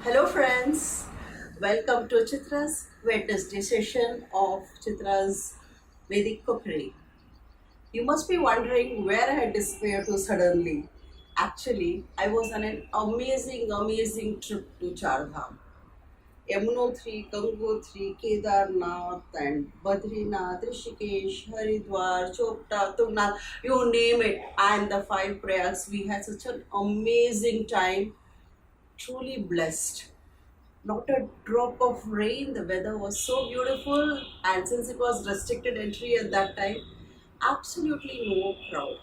Hello friends, welcome to Chitra's Wednesday session of Chitra's Vedic Cookery. You must be wondering where I had disappeared to suddenly. Actually, I was on an amazing trip to Chardham. Yamunotri, Gangotri, Kedarnath and Badrinath, Rishikesh, Haridwar, Chopta, Tungnath, you name it, and the five Prayags. We had such an amazing time, truly blessed. Not a drop of rain. The weather was so beautiful, and since it was restricted entry at that time, absolutely no crowd.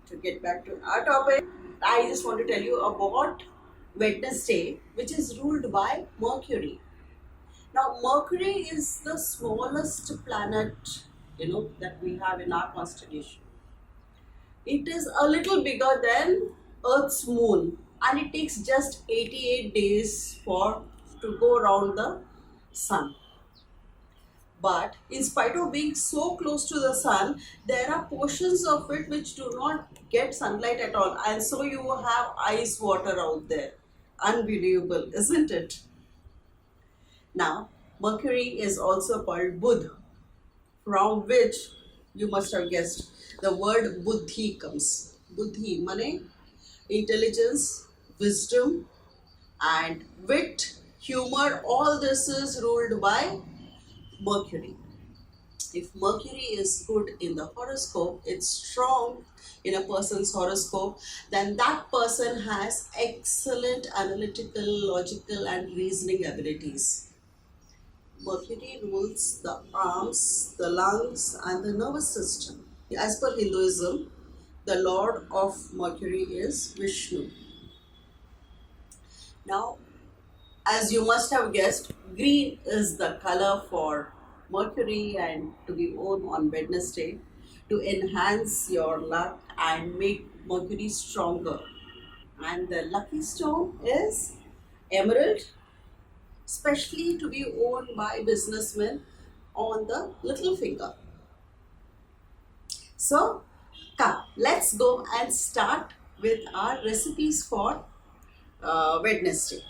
To get back to our topic, I just want to tell you about Wednesday, which is ruled by Mercury. Now, Mercury is the smallest planet, that we have in our constellation. It is a little bigger than Earth's moon, and it takes just 88 days to go around the sun. But in spite of being so close to the sun, there are portions of it which do not get sunlight at all, and so you have ice water out there. Unbelievable, isn't it? Now, Mercury is also called Budh, from which you must have guessed the word Buddhi comes. Buddhi, money, intelligence, wisdom, and wit, humor. All this is ruled by Mercury. If Mercury is good in the horoscope, it's strong in a person's horoscope, then that person has excellent analytical, logical, and reasoning abilities. Mercury rules the arms, the lungs, and the nervous system. As per Hinduism, the lord of Mercury is Vishnu. Now, as you must have guessed, green is the color for Mercury and to be worn on Wednesday to enhance your luck and make Mercury stronger. And the lucky stone is emerald, especially to be worn by businessmen on the little finger. So, come, let's go and start with our recipes for Wednesday.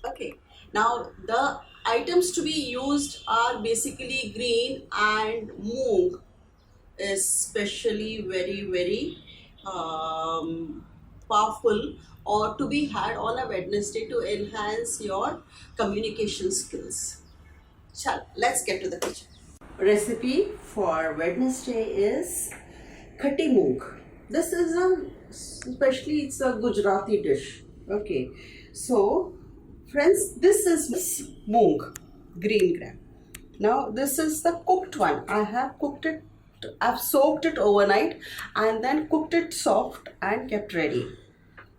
Okay, now the items to be used are basically green and moong, especially very powerful, or to be had on a Wednesday to enhance your communication skills. Let's get to the kitchen. Recipe for Wednesday is Khatti Moong. This is it's a Gujarati dish. Okay, so friends, this is moong, green gram. Now this is the cooked one. I've soaked it overnight and then cooked it soft and kept ready.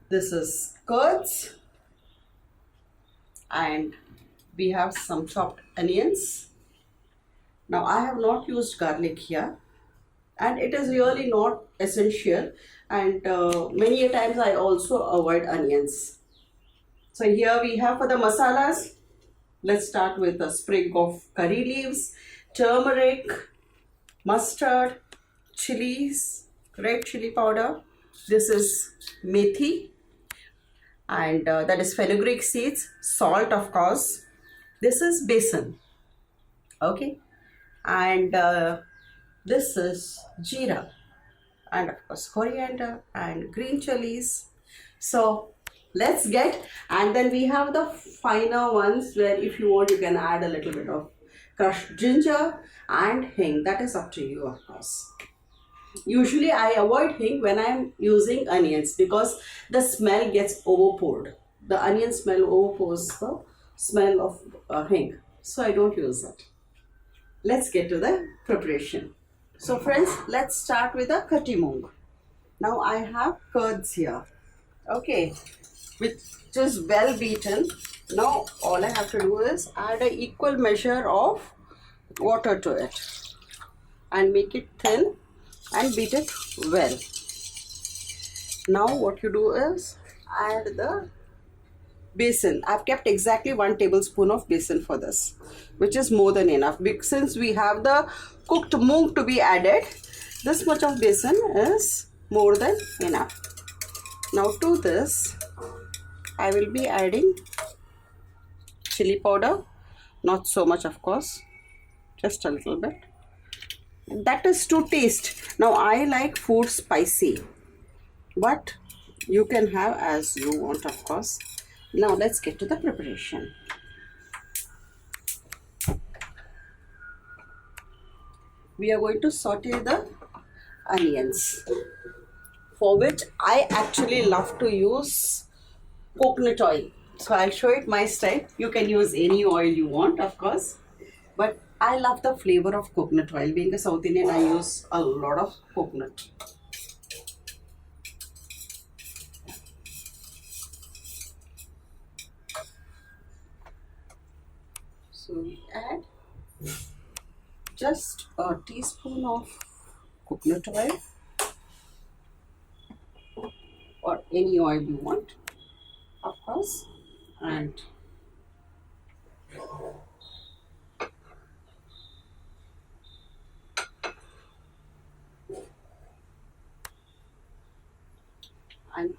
This is curds, and we have some chopped onions. Now I have not used garlic here, and it is really not essential, and many a times I also avoid onions. So here we have for the masalas, let's start with a sprig of curry leaves, turmeric, mustard, chilies, red chilli powder. This is methi, and that is fenugreek seeds, salt of course. This is besan, okay, and this is jeera, and of course coriander and green chilies. So let's get, and then we have the finer ones where if you want you can add a little bit of crushed ginger and hing. That is up to you, of course. Usually I avoid hing when I am using onions because the smell gets overpoured. The onion smell overpowers the smell of hing, so I don't use it. Let's get to the preparation. So friends, let's start with the Khatti Moong. Now I have curds here, okay, which is well beaten. Now all I have to do is add an equal measure of water to it and make it thin and beat it well. Now what you do is add the besan. I've kept exactly 1 tablespoon of besan for this, which is more than enough. Since we have the cooked moong to be added, this much of besan is more than enough. Now to this I will be adding chili powder, not so much of course, just a little bit. That is to taste. Now I like food spicy, but you can have as you want of course. Now let's get to the preparation. We are going to saute the onions, for which I actually love to use coconut oil. So I'll show it my style. You can use any oil you want of course, but I love the flavor of coconut oil. Being a South Indian, I use a lot of coconut. So we add just a teaspoon of coconut oil, or any oil you want of course, and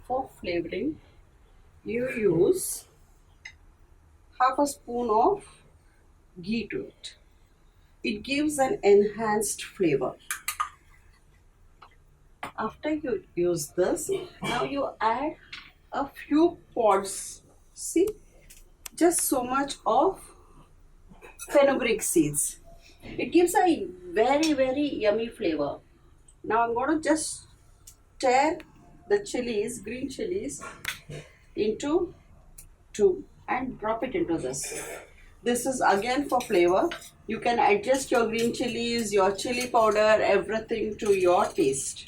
for flavoring you use half a spoon of ghee to it. It gives an enhanced flavor. After you use this, now you add a few pods, see, just so much of fenugreek seeds. It gives a very yummy flavor. Now I'm going to just tear the chilies, green chilies, into two and drop it into this. This is again for flavor. You can adjust your green chilies, your chili powder, everything to your taste.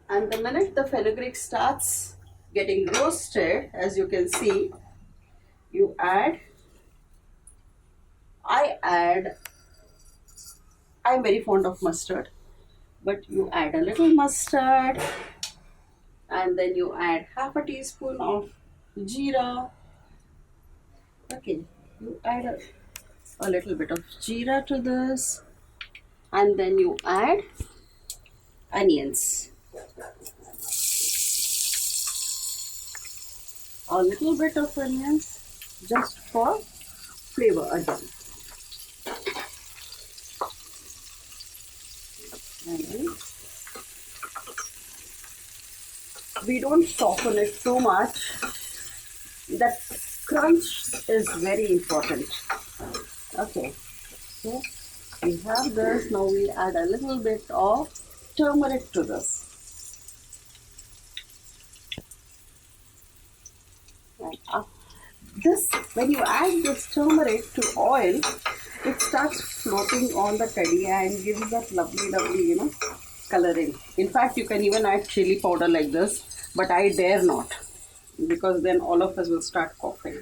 And the minute the fenugreek starts getting roasted, as you can see, you add, I'm very fond of mustard, but you add a little mustard, and then you add half a teaspoon of jeera. Okay, you add a little bit of jeera to this, and then you add onions. A little bit of onions just for flavor again. And then we don't soften it too much. That crunch is very important. Okay, so we have this. Now we add a little bit of turmeric to this. When you add this turmeric to oil, it starts floating on the teddy and gives that lovely, coloring. In fact, you can even add chili powder like this, but I dare not, because then all of us will start coughing.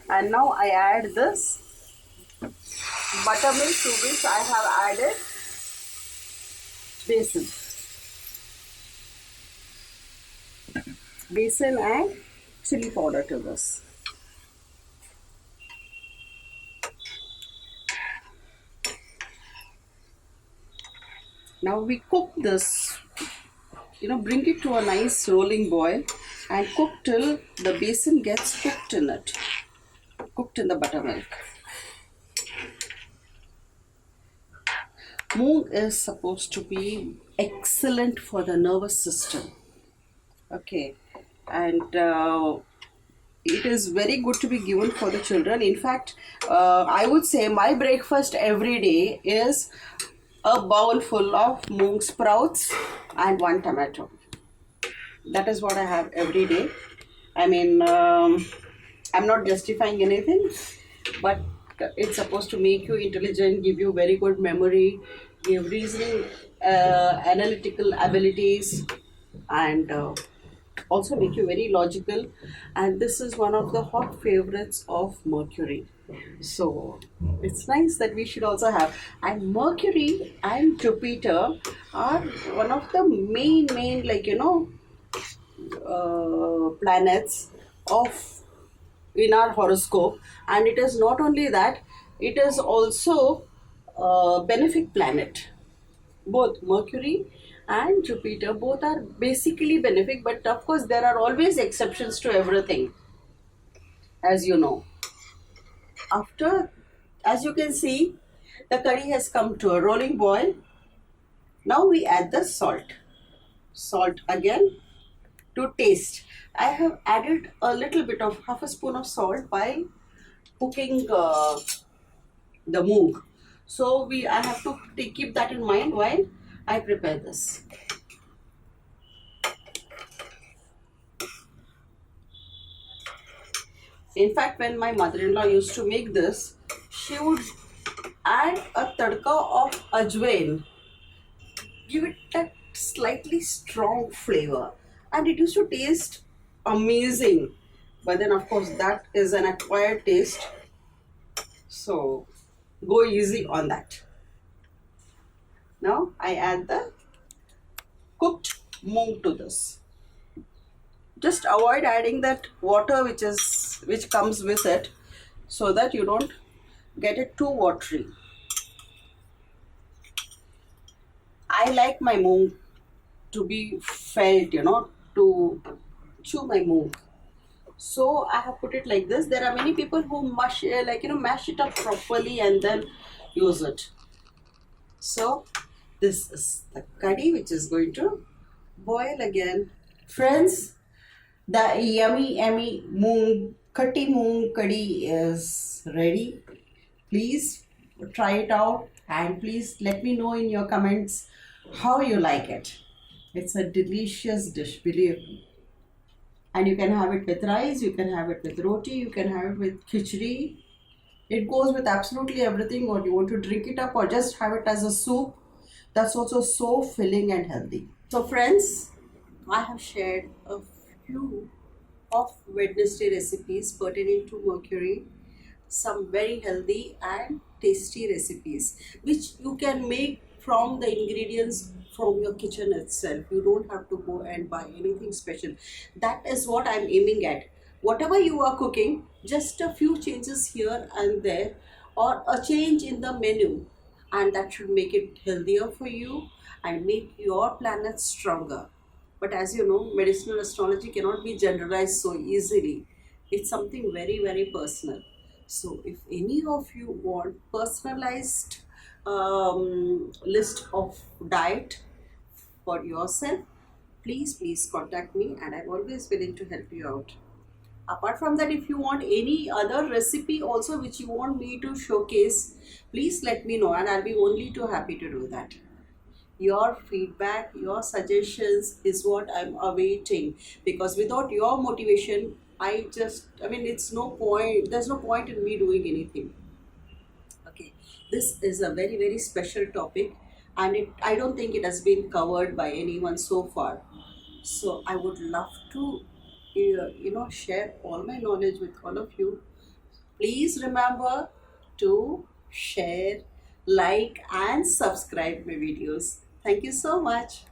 And now I add this buttermilk, to which I have added besan and chili powder to this. Now we cook this, bring it to a nice rolling boil and cook till the besan gets cooked in it, cooked in the buttermilk. Moong is supposed to be excellent for the nervous system. Okay, and it is very good to be given for the children. In fact, I would say my breakfast every day is a bowl full of moong sprouts and one tomato. That is what I have every day. I mean, I'm not justifying anything, but it's supposed to make you intelligent, give you very good memory, give reasoning, analytical abilities, and also make you very logical. And this is one of the hot favorites of Mercury. So it's nice that we should also have. And Mercury and Jupiter are one of the main planets in our horoscope. And it is not only that, it is also a benefic planet. Both Mercury and Jupiter, both are basically benefic, but of course there are always exceptions to everything, as you know. After, as you can see, the curry has come to a rolling boil. Now we add the salt. Salt again to taste. I have added a little bit of half a spoon of salt while cooking the moong. So I have to keep that in mind while I prepare this. In fact, when my mother-in-law used to make this, she would add a tadka of ajwain, give it that slightly strong flavor, and it used to taste amazing. But then, of course, that is an acquired taste, so go easy on that. Now I add the cooked moong to this. Just avoid adding that water which comes with it, so that you don't get it too watery. I like my moong to be felt, to chew my moong. So I have put it like this. There are many people who mash it up properly and then use it. So this is the curry which is going to boil again. Friends, the yummy Khatti moong curry is ready. Please try it out and please let me know in your comments how you like it. It's a delicious dish, believe me. And you can have it with rice, you can have it with roti, you can have it with khichdi. It goes with absolutely everything, or you want to drink it up or just have it as a soup. That's also so filling and healthy. So friends, I have shared a few of Wednesday recipes pertaining to Mercury, some very healthy and tasty recipes which you can make from the ingredients from your kitchen itself. You don't have to go and buy anything special. That is what I'm aiming at. Whatever you are cooking, just a few changes here and there, or a change in the menu, and that should make it healthier for you and make your planet stronger. But as you know, medicinal astrology cannot be generalized so easily. It's something very, very personal. So if any of you want personalized list of diet for yourself, please contact me, and I'm always willing to help you out. Apart from that, if you want any other recipe also which you want me to showcase, please let me know, and I'll be only too happy to do that. Your feedback, your suggestions is what I'm awaiting, because without your motivation, it's no point, there's no point in me doing anything. Okay, this is a very, very special topic, and I don't think it has been covered by anyone so far. So I would love to share all my knowledge with all of you. Please remember to share, like and subscribe my videos. Thank you so much.